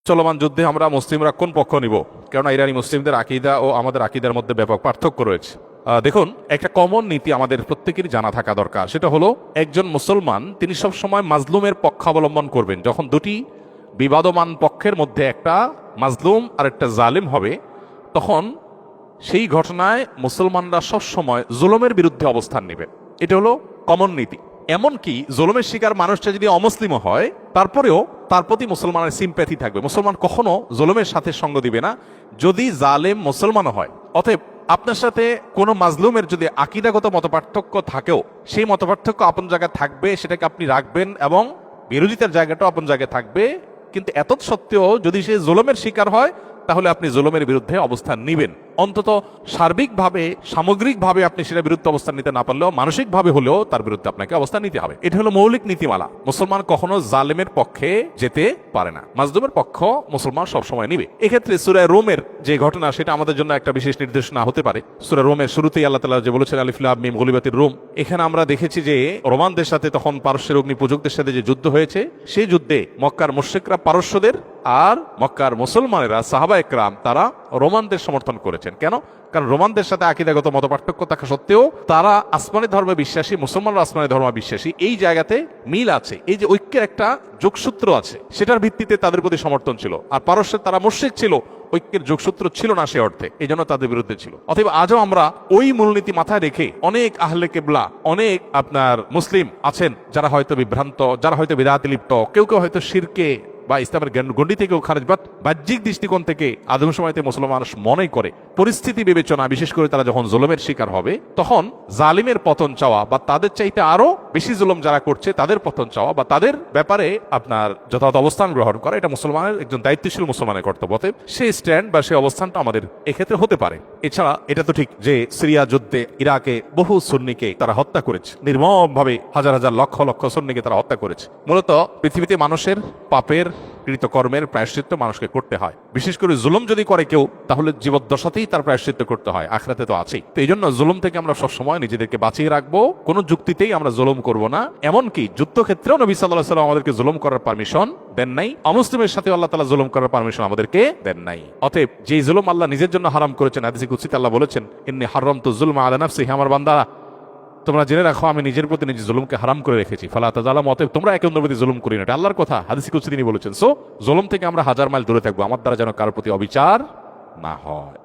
চলমান যুদ্ধে আমরা মুসলিমরা কোন পক্ষ নিব? কেননা ইরানি মুসলিমদের আকীদা ও আমাদের আকীদার মধ্যে ব্যাপক পার্থক্য রয়েছে। দেখুন, একটা কমন নীতি আমাদের প্রত্যেকেরই জানা থাকা দরকার। সেটা হলো, একজন মুসলমান তিনি সবসময় মাজলুমের পক্ষ অবলম্বন করবেন। যখন দুটি বিবাদমান পক্ষের মধ্যে একটা মাজলুম আর একটা জালিম হবে, তখন সেই ঘটনায় মুসলমানরা সবসময় জুলুমের বিরুদ্ধে অবস্থান নেবে। এটা হলো কমন নীতি। এমনকি জুলুমের শিকার মানুষটা যদি অমুসলিমও হয়, তারপরেও তার প্রতি মুসলমানের সিম্প্যাথি থাকবে। মুসলমান কখনো জুলুমের সাথে সঙ্গ দিবে না, যদি জালেম মুসলমানও হয়। অতএব আপনার সাথে কোনো মাজলুমের যদি আকীদাগত মতপার্থক্য থাকেও, সেই মতপার্থক্য আপন জায়গায় থাকবে, সেটাকে আপনি রাখবেন, এবং বিরোধিতার জায়গাটাও আপন জায়গায় থাকবে। কিন্তু এত সত্ত্বেও যদি সে জুলুমের শিকার হয়, তাহলে আপনি জুলুমের বিরুদ্ধে অবস্থান নিবেন। অন্তত সার্বিকভাবে, সামগ্রিকভাবে আপনি সেটা বিরুদ্ধে অবস্থান নিতে না পারলেও মানসিকভাবে হলেও তার বিরুদ্ধে আপনাকে অবস্থান নিতে হবে। এটা হলো মৌলিক নীতিমালা। মুসলমান কখনো জালেমের পক্ষে যেতে পারে না, মাজলুমের পক্ষ মুসলমান সবসময় নিবে। এক্ষেত্রে সূরা রোমের যে ঘটনা, সেটা আমাদের জন্য একটা বিশেষ নির্দেশনা হতে পারে। সূরা রোমের শুরুতেই আল্লাহ তাআলা যে বলেছেন আলিফ লাম মিম গুলিবাতির রোম, এখানে আমরা দেখেছি যে রোমানদের সাথে তখন পারস্যের অগ্নি পূজকদের সাথে যে যুদ্ধ হয়েছে, সেই যুদ্ধে মক্কার মুশরিকরা পারস্যদের আর মক্কার মুসলমানেরা সাহাবা একরাম তারা রোমানদের সমর্থন করেছেন। কেন? কারণ রোমানদের সাথে আকীদাগত মতপার্থক্য থাকা সত্ত্বেও তারা আসমানি ধর্মে বিশ্বাসী, মুসলমানরা আসমানি ধর্মে বিশ্বাসী। এই জায়গাতে মিল আছে, এই যে ঐক্যের একটা যোগসূত্র আছে, সেটার ভিত্তিতে তাদের প্রতি সমর্থন ছিল। আর পারস্যের তারা মুশরিক ছিল, ঐক্যের যোগসূত্র ছিল না সে অর্থে, এই জন্য তাদের বিরুদ্ধে ছিল। অতএব আজও আমরা ওই মূলনীতি মাথায় রেখে, অনেক আহলে কেবলা, অনেক আপনার মুসলিম আছেন যারা হয়তো বিভ্রান্ত, যারা হয়তো বিদআতে লিপ্ত, কেউ কেউ হয়তো শিরকে বা ইসলামের গণ্ডি থেকেও খারেজ, বাট বাহ্যিক দৃষ্টিকোণ থেকে আদম সময়তে মুসলমান মানুষ মনে করে পরিস্থিতি বিবেচনা, বিশেষ করে তারা যখন জুলুমের শিকার হবে, তখন জালিমের পতন চাওয়া বা তাদের চাইতে আরো বেশি জুলুম যারা করছে তাদের পতন চাওয়া বা তাদের ব্যাপারে আপনার যথাযথ অবস্থান গ্রহণ করা, এটা মুসলমানের, একজন দায়িত্বশীল মুসলমানের কর্তব্য। সেই স্ট্যান্ড বা সেই অবস্থানটা আমাদের এক্ষেত্রে হতে পারে। এছাড়া এটা তো ঠিক যে সিরিয়া যুদ্ধে ইরাকে বহু সুন্নিকে তারা হত্যা করেছে, নির্মমভাবে হাজার হাজার লক্ষ লক্ষ সুন্নিকে তারা হত্যা করেছে। মূলত পৃথিবীতে মানুষের পাপের কৃতকর্মের প্রায়শ্চিত্ত মানুষকে করতে হয়। বিশেষ করে জুলুম যদি করে কেউ, তাহলে জীবদ্দশাতেই তার প্রায়শ্চিত্ত করতে হয়, আখিরাতে তো আছেই। তো এই জন্য জুলুম থেকে আমরা সবসময় নিজেদেরকে বাঁচিয়ে রাখবো, কোনো যুক্তিতেই আমরা জুলুম করব না। এমনকি যুদ্ধক্ষেত্রেও নবী সাল্লাল্লাহু আলাইহি ওয়াসাল্লাম আমাদেরকে জুলুম করার পারমিশন দেন নাই, অমুসলিমের সাথে আল্লাহ তাআলা জুলুম করার পারমিশন আমাদেরকে দেন নাই। অতএব যে জুলুম আল্লাহ নিজের জন্য হারাম করেছেন, হাদিসে কুদসিতে আল্লাহ বলেছেন, ইন্নী হারামতু যুলমা আলা নাফসি, হে আমার বান্দারা, তোমরা জেনে রাখো আমি নিজের প্রতি নিজে জুলুমকে হারাম করে রেখেছি, ফালা তাযালামু, অতএব তোমরা একে অন্যের প্রতি জুলুম করি না। এটা আল্লাহর কথা, হাদিসে কুদসি তিনি বলেছেন। সো জুলুম থেকে আমরা হাজার মাইল দূরে থাকবো, আমার দ্বারা যেন কারোর প্রতি অবিচার না হয়।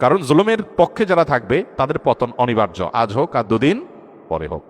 কারণ জুলুমের পক্ষে যারা থাকবে তাদের পতন অনিবার্য, আজ হোক আর দুদিন পরে হোক।